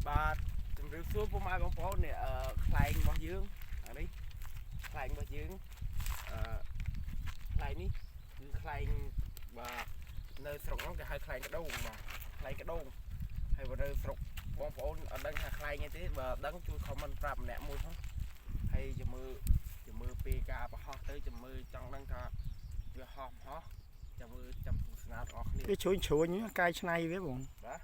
បាទជំរាបសួរពុកម៉ែបងប្អូននេះខ្លែងរបស់យើងអានេះខ្លែងរបស់យើងខ្លែងនេះគឺខ្លែងបាទនៅស្រុកហ្នឹងគេហៅខ្លែងកដោងបាទខ្លែងកដោងហើយបើនៅស្រុកបងប្អូនអត់ដឹងថាខ្លែងអីទេបើដឹងជួយ comment ប្រាប់ម្នាក់មួយផងហើយចាំមើលពេលការបរហោះទៅចាំមើលចង់ដឹងថាវាហោះចាំមើលចាំទស្សនារបស់គ្នាវាជ្រួញកាយឆ្នៃវាបងបាទ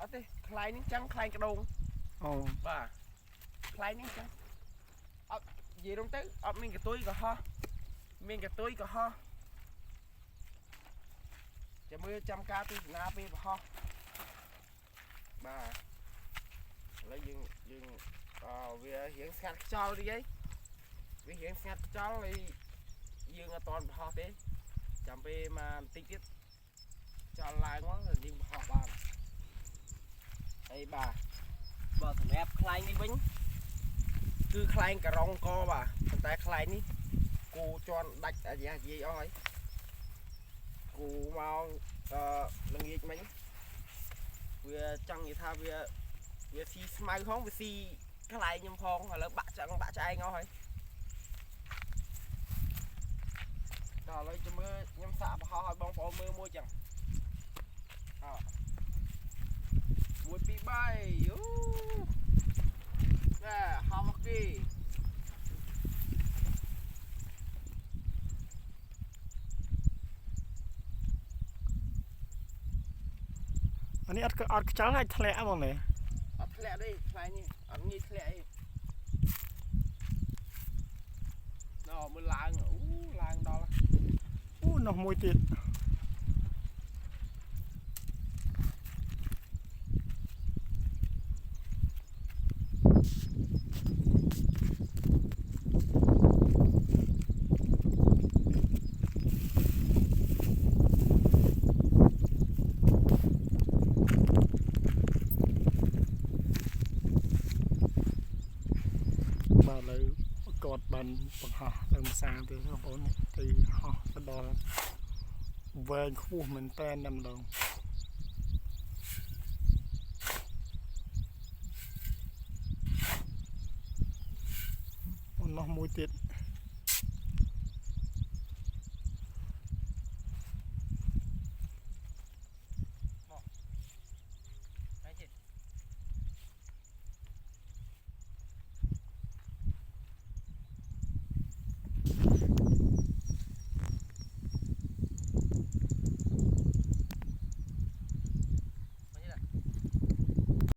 អត់ទេខ្លែងនេះចឹងខ្លែងកដោងអូបាទខ្លែងនេះចឹងអត់និយាយរំទៅអត់មានកតុយក៏ហោះមានកតុយក៏ហោះចាំមើលចាំការទស្សនាពេលបរហោះបាទឥឡូវយើងវារៀងស្ងាត់ខ្យល់តិចអីវារៀងស្ងាត់ខ្យល់ហើយយើងអត់តបរហោះទេចាំពេលមកបន្តិចទៀតចោលឡើងមកយើងបរហោះបានហើយបាទសម្រាប់ខ្លែងនេះវិញគឺខ្លែងការ៉ុងកបាទប៉ុន្តែខ្លែងនេះគូជន់ដាច់អាយ៉ាយាយអស់ហើយគូមកល្ងាចមិញវាចង់និយាយថាវាស៊ីស្មៅផងវាស៊ីខ្លែងខ្ញុំផងឥឡូវបាក់ឆ្អឹងបាក់ឆ្អែងអស់ហើយដល់ឥឡូវចាំមើលខ្ញុំសាក់បរហោះឲ្យបងប្អូនមើលមួយចឹង1 2 3អូណែហោះមកគេអានេះអត់ខ្យល់អាចធ្លាក់ហ្មងនេះអត់ធ្លាក់ទេខ្លែងនេះអត់ងាយធ្លាក់អីណ៎មើលឡើងឡើងដល់នោះមួយទៀតបាទលើគាត់បានបង្ហោះលើផ្សារទេបងប្អូនទៅហោះទៅដល់វែងខ្ពស់មែនតែនតែម្ដងនោះមួយទៀត